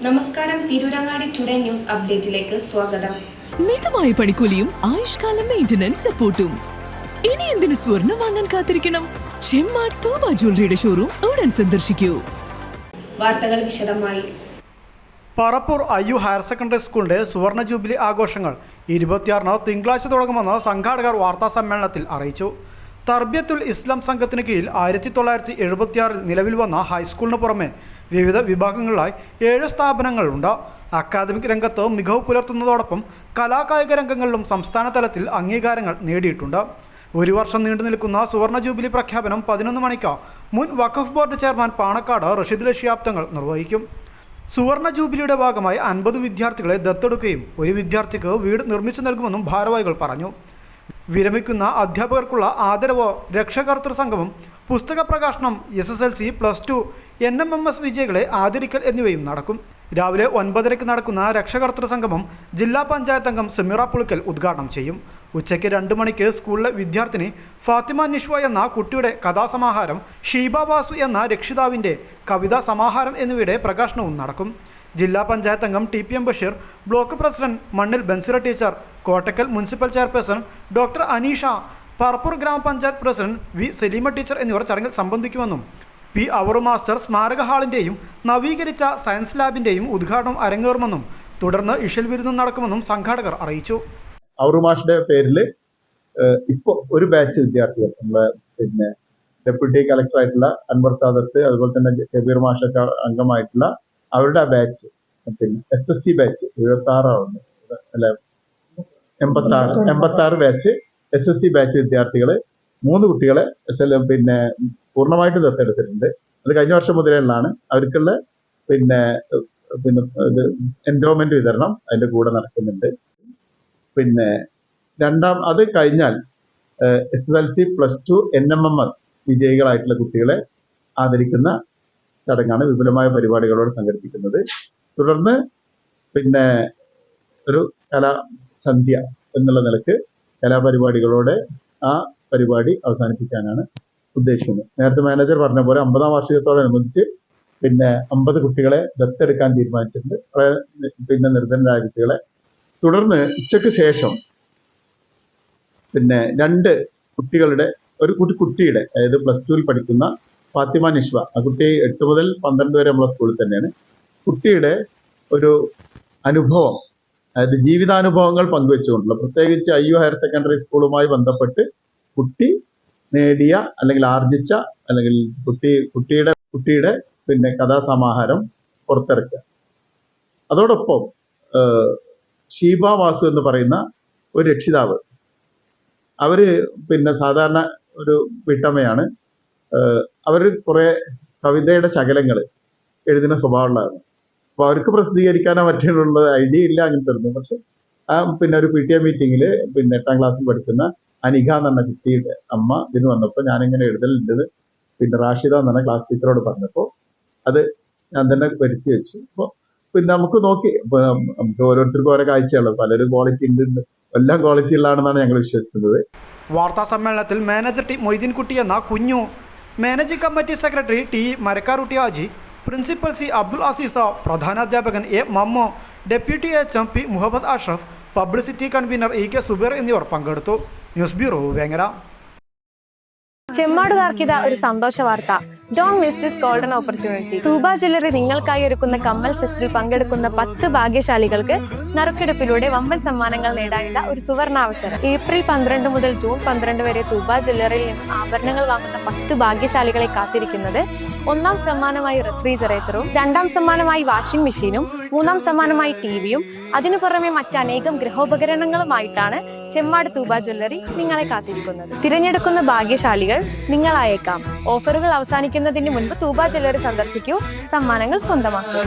നമസ്കാരം, Tirurangadi today news അപ്ഡേറ്റിലേക്ക് സ്വാഗതം. മിതമായ പണിക്കൂലിയും ആയുഷ്കാല മെയിന്റനൻസ് സപ്പോർട്ടും. ഇനി എന്തിനു സ്വർണം വാങ്ങാൻ കാത്തിരിക്കണം? ചെമ്മാട് തൂബ ജ്വല്ലറിയുടെ ഷോറൂം ഉടൻ സന്ദർശിക്കൂ. വാർത്തകൾ വിശദമായി. പറപ്പൂർ അയ്യു ഹയർ സെക്കൻഡറി സ്കൂളിന്റെ സുവർണ ജൂബിലി ആഘോഷങ്ങൾ 26-ന് തിങ്കളാഴ്ച തുടങ്ങുമെന്ന് സംഘാടകർ വാർത്താ സമ്മേളനത്തിൽ അറിയിച്ചു. തർബിയത്തുൽ ഇസ്ലാം സംഘത്തിന് കീഴിൽ 1976 നിലവിൽ വന്ന ഹൈസ്കൂളിന് പുറമെ വിവിധ വിഭാഗങ്ങളിലായി 7 സ്ഥാപനങ്ങളുണ്ട്. അക്കാദമിക് രംഗത്ത് മികവ് പുലർത്തുന്നതോടൊപ്പം കലാകായിക രംഗങ്ങളിലും സംസ്ഥാന തലത്തിൽ അംഗീകാരങ്ങൾ നേടിയിട്ടുണ്ട്. ഒരു വർഷം നീണ്ടു നിൽക്കുന്ന സുവർണ ജൂബിലി പ്രഖ്യാപനം 11 മണിക്ക് മുൻ വഖഫ് ബോർഡ് ചെയർമാൻ പാണക്കാട് റഷീദ് ശിഹാബ് നിർവഹിക്കും. സുവർണ ജൂബിലിയുടെ ഭാഗമായി 50 വിദ്യാർത്ഥികളെ ദത്തെടുക്കുകയും ഒരു വിദ്യാർത്ഥിക്ക് വീട് നിർമ്മിച്ചു നൽകുമെന്നും ഭാരവാഹികൾ പറഞ്ഞു. വിരമിക്കുന്ന അധ്യാപകർക്കുള്ള ആദരവ്, രക്ഷകർതൃ സംഗമം, പുസ്തക പ്രകാശനം, SSLC, +2, NMMS വിജയികളെ ആദരിക്കൽ എന്നിവയും നടക്കും. രാവിലെ 9:30 നടക്കുന്ന രക്ഷകർതൃ സംഗമം ജില്ലാ പഞ്ചായത്ത് അംഗം സമീറ പുളിക്കൽ ഉദ്ഘാടനം ചെയ്യും. ഉച്ചയ്ക്ക് 2 മണിക്ക് സ്കൂളിലെ വിദ്യാർത്ഥിനി ഫാത്തിമ നിഷ്വ എന്ന കുട്ടിയുടെ കഥാസമാഹാരം, ഷീബ ബാസു എന്ന രക്ഷിതാവിൻ്റെ കവിതാ സമാഹാരം എന്നിവയുടെ പ്രകാശനവും നടക്കും. ജില്ലാ പഞ്ചായത്ത് അംഗം TPM Basheer, block president Mannil Bensira teacher, Kottakkal municipal chairperson doctor Aneesha, Parappur grama panchayat president V Saleema teacher എന്നിവർ ചടങ്ങിൽ സംബന്ധിക്കുമെന്നും P അവറു മാസ്റ്റർ സ്മാരക ഹാളിൻ്റെയും നവീകരിച്ച സയൻസ് ലാബിൻ്റെയും ഉദ്ഘാടനം അരങ്ങേറുമെന്നും തുടർന്ന് ഇഷൽ വിരുന്നും നടക്കുമെന്നും സംഘാടകർ അറിയിച്ചു. അവറു മാഷിന്റെ പേരിൽ ഇപ്പോൾ ഒരു ബാച്ച് വിദ്യാർത്ഥികൾ, നമ്മളെ ഡെപ്യൂട്ടി കളക്ടറായിട്ടുള്ള അൻവർ സാദത്ത്, അതുപോലെ തന്നെ കബീർ മാഷൊക്കെ അംഗമായിട്ടുള്ള അവരുടെ ബാച്ച്, SSC ബാച്ച് 76 അല്ലെ 86 ബാച്ച് SSC ബാച്ച് വിദ്യാർത്ഥികള് 3 കുട്ടികളെ പൂർണ്ണമായിട്ട് ദത്തെടുത്തിട്ടുണ്ട്. അത് കഴിഞ്ഞ വർഷം മുതലുള്ളതാണ്. അവർക്കുള്ള എൻഡോമെന്റ് വിതരണം അതിന്റെ കൂടെ നടക്കുന്നുണ്ട്. അത് കഴിഞ്ഞാൽ SSLC, +2, NMMS വിജയികളായിട്ടുള്ള കുട്ടികളെ ആദരിക്കുന്ന ചടങ്ങാണ് വിപുലമായ പരിപാടികളോട് സംഘടിപ്പിക്കുന്നത്. തുടർന്ന് ഒരു കലാസന്ധ്യ എന്നുള്ള നിലക്ക് കലാപരിപാടികളോടെ ആ പരിപാടി അവസാനിപ്പിക്കാനാണ് ഉദ്ദേശിക്കുന്നത്. നേരത്തെ മാനേജർ പറഞ്ഞ പോലെ 50-ാം വാർഷികത്തോടനുബന്ധിച്ച് 50 കുട്ടികളെ ദത്തെടുക്കാൻ തീരുമാനിച്ചിട്ടുണ്ട്. നിർധനരായ കുട്ടികളെ. തുടർന്ന് ഉച്ചയ്ക്ക് ശേഷം 2 കുട്ടികളുടെ ഒരു കുട്ടിയുടെ, അതായത് +2-ൽ പഠിക്കുന്ന ഫാത്തിമ നിഷ്വ, ആ കുട്ടി 8 മുതൽ 12 വരെ നമ്മളെ സ്കൂളിൽ തന്നെയാണ്. കുട്ടിയുടെ ഒരു അനുഭവം, അതായത് ജീവിതാനുഭവങ്ങൾ പങ്കുവെച്ചുകൊണ്ടുള്ള, പ്രത്യേകിച്ച് അയ്യു ഹയർ സെക്കൻഡറി സ്കൂളുമായി ബന്ധപ്പെട്ട് കുട്ടി നേടിയ അല്ലെങ്കിൽ ആർജിച്ച അല്ലെങ്കിൽ കുട്ടിയുടെ കഥാസമാഹാരം പുറത്തിറക്കുക. അതോടൊപ്പം ഷീബ വാസു എന്ന് പറയുന്ന ഒരു രക്ഷിതാവ്, അവര് സാധാരണ ഒരു വീട്ടമ്മയാണ്. അവർ കുറെ കവിതയുടെ ശകലങ്ങൾ എഴുതുന്ന സ്വഭാവമുള്ളതാണ്. അപ്പോൾ അവർക്ക് പ്രസിദ്ധീകരിക്കാനോ മറ്റുള്ള ഐഡിയ ഇല്ല അങ്ങനത്തെ ഒന്നും. പക്ഷെ ഒരു PTA മീറ്റിങ്ങിൽ 8ാം ക്ലാസ്സിൽ പഠിക്കുന്ന അനിക എന്ന് പറഞ്ഞ കുട്ടിയുടെ അമ്മ ഇതിന് വന്നപ്പോൾ ഞാനിങ്ങനെ എഴുതലുണ്ടത് റാഷിദ എന്ന് പറഞ്ഞ ക്ലാസ് ടീച്ചറോട് പറഞ്ഞപ്പോൾ അത് ഞാൻ തന്നെ വരുത്തി വെച്ചു. അപ്പോൾ നമുക്ക് നോക്കി, നമുക്ക് ഓരോരുത്തർക്കും ഓരോ കാഴ്ചയുള്ളൂ, പലരും ക്വാളിറ്റി ഉണ്ട്, എല്ലാം ക്വാളിറ്റി ഉള്ളതാണെന്നാണ് ഞങ്ങൾ വിശ്വസിക്കുന്നത്. വാർത്താ സമ്മേളനത്തിൽ മാനേജർ T മൊയ്തീൻ കുട്ടി എന്ന Kunju, managing committee secretary T Marakkarutty Haji, principal C Abdul Azeez, പ്രധാനാധ്യാപകൻ A Mammo, deputy HM P Muhammad Ashraf, publicity convener EK Zubair എന്നിവർ പങ്കെടുത്തു. News bureau, Vengara. ചെമ്മാടുകാർക്കിത ഒരു സന്തോഷ വാർത്ത. Don't miss this golden opportunity. Thooba jewellery നിങ്ങൾക്കായി ഒരുക്കുന്ന കമ്മൽ ഫെസ്റ്റിൽ പങ്കെടുക്കുന്ന 10 ഭാഗ്യശാലികൾക്ക് നറുക്കെടുപ്പിലൂടെ വമ്പൻ സമ്മാനങ്ങൾ നേടാനുള്ള ഒരു സുവർണാവസരം. ഏപ്രിൽ 12 മുതൽ ജൂൺ 12 വരെ തൂബ ജ്വല്ലറിയിൽ നിന്നും ആഭരണങ്ങൾ വാങ്ങുന്ന 10 ഭാഗ്യശാലികളെ കാത്തിരിക്കുന്നത് 1ാം സമ്മാനമായി റെഫ്രിജറേറ്ററും, 2ാം സമ്മാനമായി വാഷിംഗ് മെഷീനും, 3ാം സമ്മാനമായി TV-യും, അതിനു പുറമെ മറ്റനേകം ഗൃഹോപകരണങ്ങളുമായിട്ടാണ് ചെമ്മാട് തൂബ ജ്വല്ലറി നിങ്ങളെ കാത്തിരിക്കുന്നത്. തിരഞ്ഞെടുക്കുന്ന ഭാഗ്യശാലികൾ നിങ്ങളായേക്കാം. ഓഫറുകൾ അവസാനിക്കുന്നതിന് മുൻപ് തൂബ ജ്വല്ലറി സന്ദർശിക്കൂ, സമ്മാനങ്ങൾ സ്വന്തമാക്കൂ.